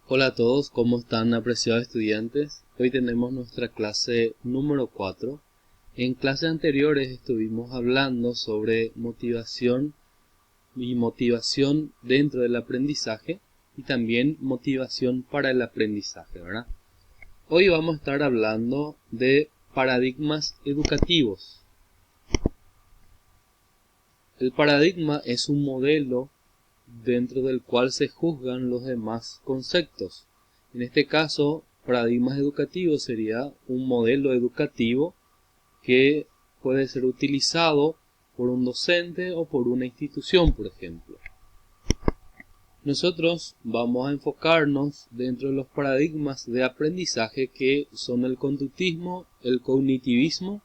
Hola a todos, ¿cómo están, apreciados estudiantes? Hoy tenemos nuestra clase número 4. En clases anteriores estuvimos hablando sobre motivación y motivación dentro del aprendizaje y también motivación para el aprendizaje, ¿verdad? Hoy vamos a estar hablando de paradigmas educativos. El paradigma es un modelo dentro del cual se juzgan los demás conceptos. En este caso, paradigmas educativos sería un modelo educativo que puede ser utilizado por un docente o por una institución, por ejemplo. Nosotros vamos a enfocarnos dentro de los paradigmas de aprendizaje que son el conductismo, el cognitivismo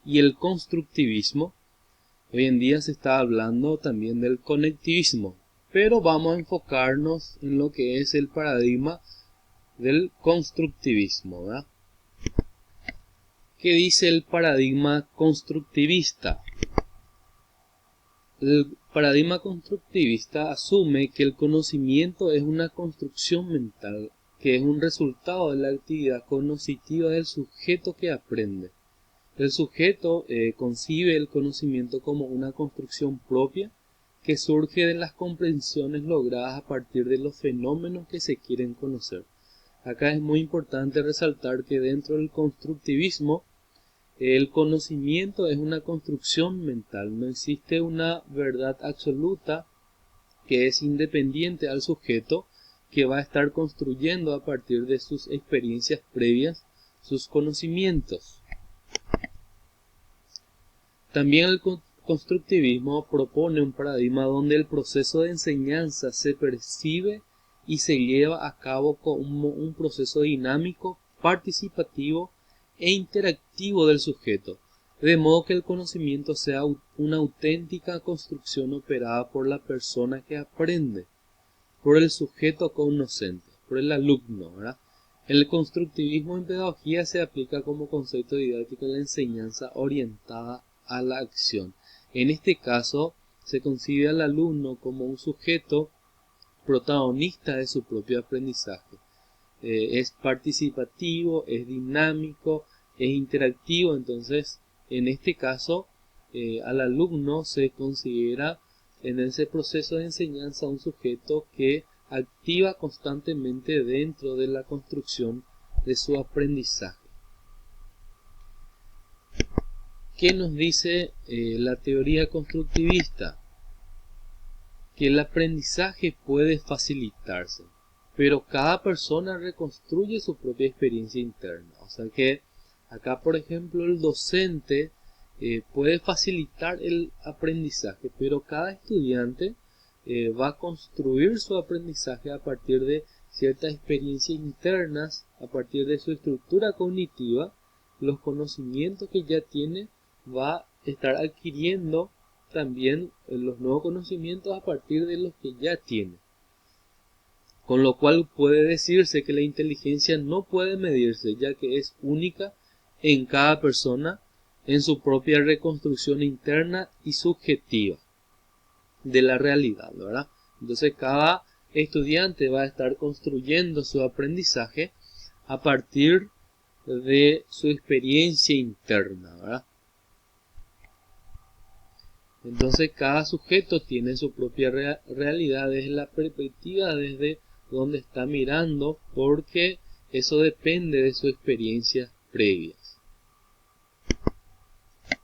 y el constructivismo. Hoy en día se está hablando también del conectivismo, pero vamos a enfocarnos en lo que es el paradigma del constructivismo, ¿verdad? ¿Qué dice el paradigma constructivista? El paradigma constructivista asume que el conocimiento es una construcción mental, que es un resultado de la actividad cognitiva del sujeto que aprende. El sujeto concibe el conocimiento como una construcción propia que surge de las comprensiones logradas a partir de los fenómenos que se quieren conocer. Acá es muy importante resaltar que dentro del constructivismo el conocimiento es una construcción mental, no existe una verdad absoluta que es independiente al sujeto que va a estar construyendo a partir de sus experiencias previas sus conocimientos. También el constructivismo propone un paradigma donde el proceso de enseñanza se percibe y se lleva a cabo como un proceso dinámico, participativo e interactivo del sujeto, de modo que el conocimiento sea una auténtica construcción operada por la persona que aprende, por el sujeto conocente, por el alumno, ¿verdad? El constructivismo en pedagogía se aplica como concepto didáctico en la enseñanza orientada a la acción. En este caso, se concibe al alumno como un sujeto protagonista de su propio aprendizaje. Es participativo, es dinámico, es interactivo. Entonces, en este caso, al alumno se considera en ese proceso de enseñanza un sujeto que activa constantemente dentro de la construcción de su aprendizaje. ¿Qué nos dice la teoría constructivista? Que el aprendizaje puede facilitarse, pero cada persona reconstruye su propia experiencia interna. O sea que acá, por ejemplo, el docente puede facilitar el aprendizaje, pero cada estudiante va a construir su aprendizaje a partir de ciertas experiencias internas, a partir de su estructura cognitiva, los conocimientos que ya tiene, va a estar adquiriendo también los nuevos conocimientos a partir de los que ya tiene. Con lo cual puede decirse que la inteligencia no puede medirse, ya que es única en cada persona en su propia reconstrucción interna y subjetiva de la realidad, ¿verdad? Entonces cada estudiante va a estar construyendo su aprendizaje a partir de su experiencia interna, ¿verdad? Entonces cada sujeto tiene su propia realidad desde la perspectiva desde donde está mirando, porque eso depende de sus experiencias previas.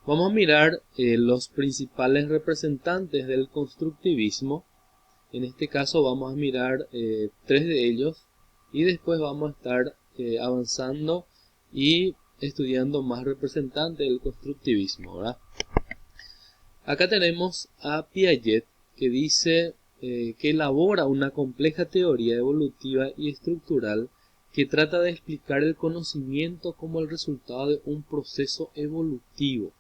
Vamos a mirar los principales representantes del constructivismo. En este caso vamos a mirar 3 de ellos y después vamos a estar avanzando y estudiando más representantes del constructivismo, ¿verdad? Acá tenemos a Piaget, que dice que elabora una compleja teoría evolutiva y estructural que trata de explicar el conocimiento como el resultado de un proceso evolutivo,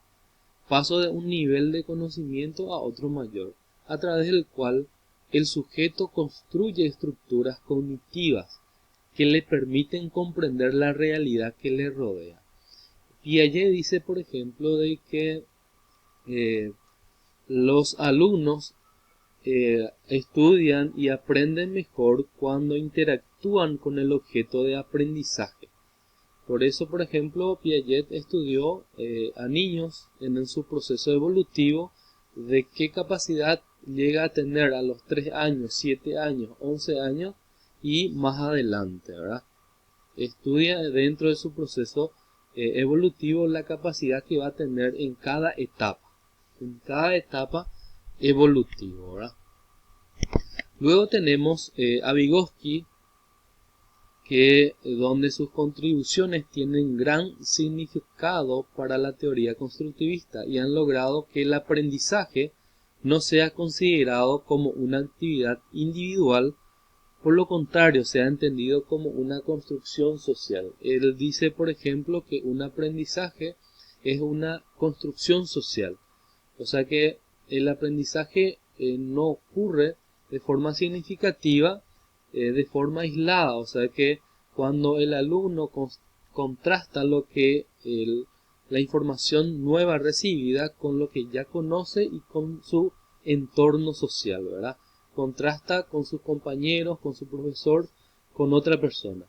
paso de un nivel de conocimiento a otro mayor, a través del cual el sujeto construye estructuras cognitivas que le permiten comprender la realidad que le rodea. Piaget dice, por ejemplo, de que los alumnos estudian y aprenden mejor cuando interactúan con el objeto de aprendizaje. Por eso, por ejemplo, Piaget estudió a niños en su proceso evolutivo de qué capacidad llega a tener a los 3 años, 7 años, 11 años y más adelante, ¿verdad? Estudia dentro de su proceso evolutivo la capacidad que va a tener en cada etapa evolutiva, ¿verdad? Luego tenemos a Vygotsky, donde sus contribuciones tienen gran significado para la teoría constructivista y han logrado que el aprendizaje no sea considerado como una actividad individual, por lo contrario, sea entendido como una construcción social. Él dice, por ejemplo, que un aprendizaje es una construcción social, o sea que el aprendizaje no ocurre de forma significativa, de forma aislada, o sea que cuando el alumno contrasta la información nueva recibida con lo que ya conoce y con su entorno social, ¿verdad? Contrasta con sus compañeros, con su profesor, con otra persona.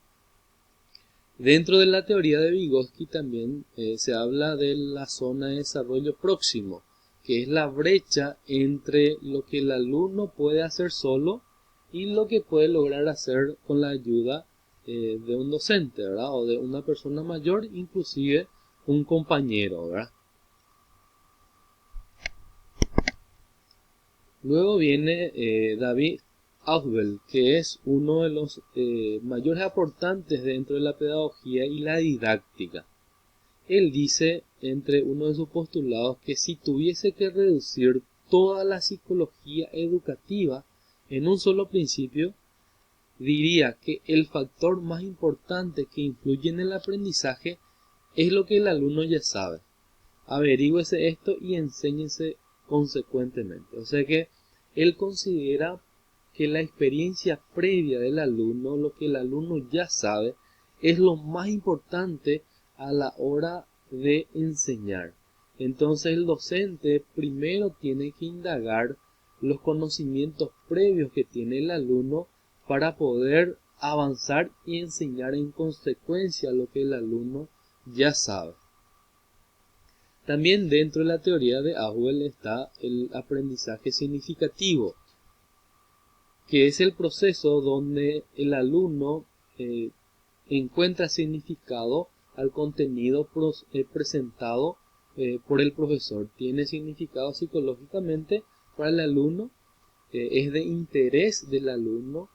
Dentro de la teoría de Vygotsky también se habla de la zona de desarrollo próximo, que es la brecha entre lo que el alumno puede hacer solo y lo que puede lograr hacer con la ayuda de un docente, ¿verdad? O de una persona mayor, inclusive un compañero, ¿verdad? Luego viene David Ausubel, que es uno de los mayores aportantes dentro de la pedagogía y la didáctica. Él dice, entre uno de sus postulados, que si tuviese que reducir toda la psicología educativa en un solo principio, diría que el factor más importante que influye en el aprendizaje es lo que el alumno ya sabe. Averígüese esto y enséñese consecuentemente. O sea que él considera que la experiencia previa del alumno, lo que el alumno ya sabe, es lo más importante a la hora de enseñar. Entonces el docente primero tiene que indagar los conocimientos previos que tiene el alumno para poder avanzar y enseñar en consecuencia lo que el alumno ya sabe. También dentro de la teoría de Ausubel está el aprendizaje significativo, que es el proceso donde el alumno encuentra significado al contenido presentado por el profesor. Tiene significado psicológicamente para el alumno, es de interés del alumno,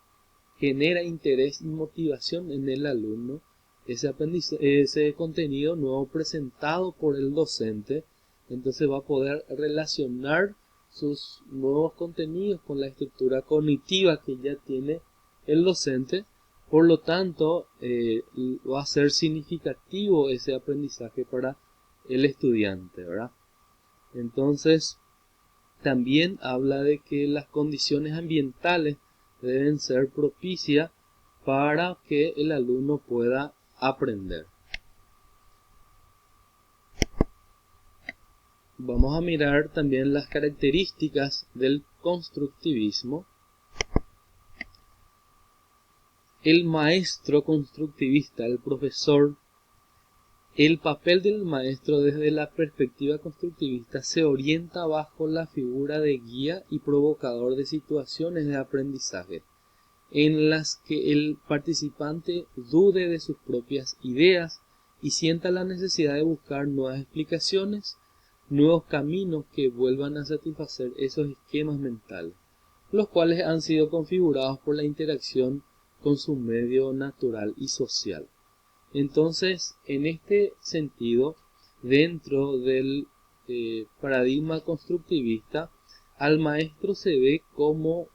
genera interés y motivación en el alumno. Ese contenido nuevo presentado por el docente, entonces va a poder relacionar sus nuevos contenidos con la estructura cognitiva que ya tiene el docente. Por lo tanto, va a ser significativo ese aprendizaje para el estudiante, ¿verdad? Entonces, también habla de que las condiciones ambientales deben ser propicias para que el alumno pueda aprender. Vamos a mirar también las características del constructivismo. El maestro constructivista, el profesor, el papel del maestro desde la perspectiva constructivista se orienta bajo la figura de guía y provocador de situaciones de aprendizaje, en las que el participante dude de sus propias ideas y sienta la necesidad de buscar nuevas explicaciones, nuevos caminos que vuelvan a satisfacer esos esquemas mentales, los cuales han sido configurados por la interacción con su medio natural y social. Entonces, en este sentido, dentro del paradigma constructivista, al maestro se ve como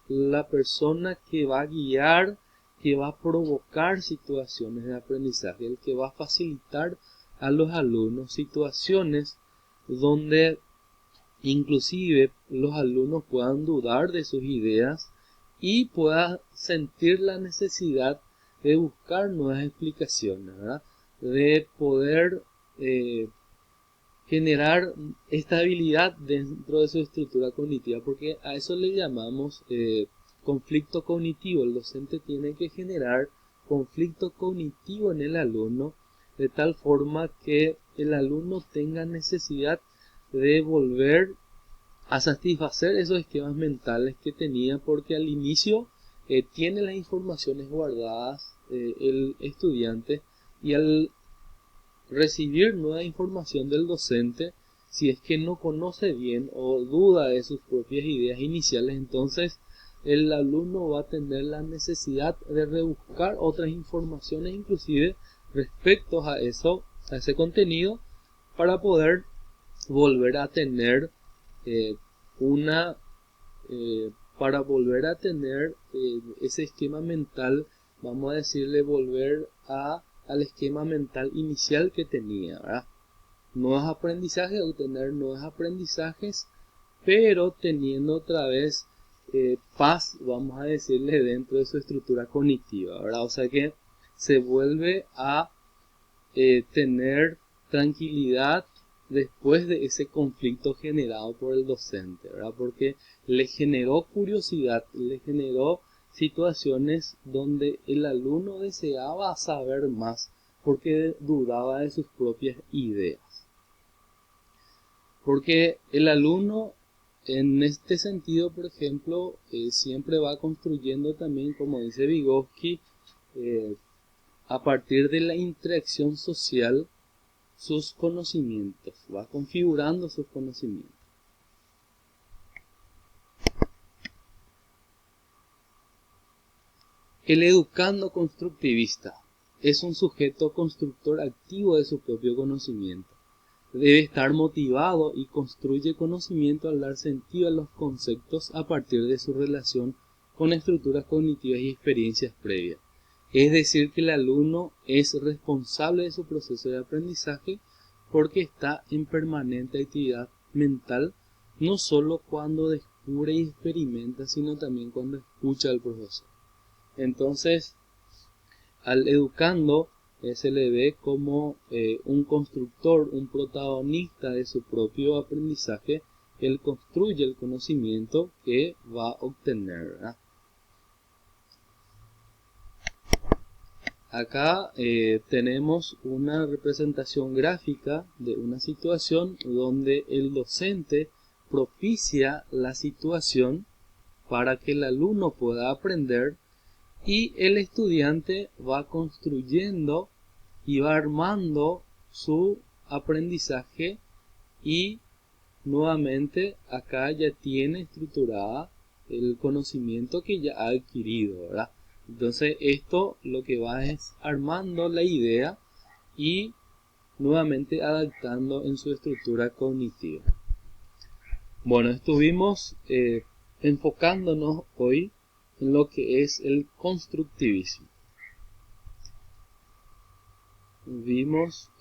la persona que va a guiar, que va a provocar situaciones de aprendizaje, el que va a facilitar a los alumnos situaciones donde inclusive los alumnos puedan dudar de sus ideas y puedan sentir la necesidad de buscar nuevas explicaciones, ¿verdad? De poder generar estabilidad dentro de su estructura cognitiva, porque a eso le llamamos conflicto cognitivo. El docente tiene que generar conflicto cognitivo en el alumno, de tal forma que el alumno tenga necesidad de volver a satisfacer esos esquemas mentales que tenía, porque al inicio tiene las informaciones guardadas el estudiante, y al recibir nueva información del docente, si es que no conoce bien o duda de sus propias ideas iniciales, entonces el alumno va a tener la necesidad de rebuscar otras informaciones, inclusive respecto a ese contenido, para poder volver a tener eh, una para volver a tener ese esquema mental, vamos a decirle, volver al esquema mental inicial que tenía, ¿verdad? Nuevos aprendizajes, obtener nuevos aprendizajes, pero teniendo otra vez paz, vamos a decirle, dentro de su estructura cognitiva, ¿verdad? O sea que se vuelve a tener tranquilidad después de ese conflicto generado por el docente, ¿verdad? Porque le generó curiosidad, le generó situaciones donde el alumno deseaba saber más, porque dudaba de sus propias ideas. Porque el alumno, en este sentido, por ejemplo, siempre va construyendo también, como dice Vygotsky, a partir de la interacción social, sus conocimientos, va configurando sus conocimientos. El educando constructivista es un sujeto constructor activo de su propio conocimiento. Debe estar motivado y construye conocimiento al dar sentido a los conceptos a partir de su relación con estructuras cognitivas y experiencias previas. Es decir, que el alumno es responsable de su proceso de aprendizaje porque está en permanente actividad mental, no solo cuando descubre y experimenta, sino también cuando escucha al profesor. Entonces, al educando se le ve como un constructor, un protagonista de su propio aprendizaje. Él construye el conocimiento que va a obtener, ¿verdad? Acá tenemos una representación gráfica de una situación donde el docente propicia la situación para que el alumno pueda aprender, y el estudiante va construyendo y va armando su aprendizaje, y nuevamente acá ya tiene estructurada el conocimiento que ya ha adquirido, ¿verdad? Entonces esto lo que va es armando la idea y nuevamente adaptando en su estructura cognitiva. Bueno, estuvimos enfocándonos hoy en lo que es el constructivismo. Vimos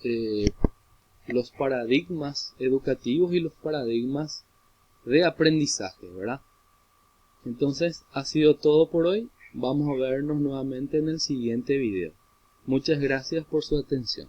los paradigmas educativos y los paradigmas de aprendizaje, ¿verdad? Entonces ha sido todo por hoy. Vamos a vernos nuevamente en el siguiente video. Muchas gracias por su atención.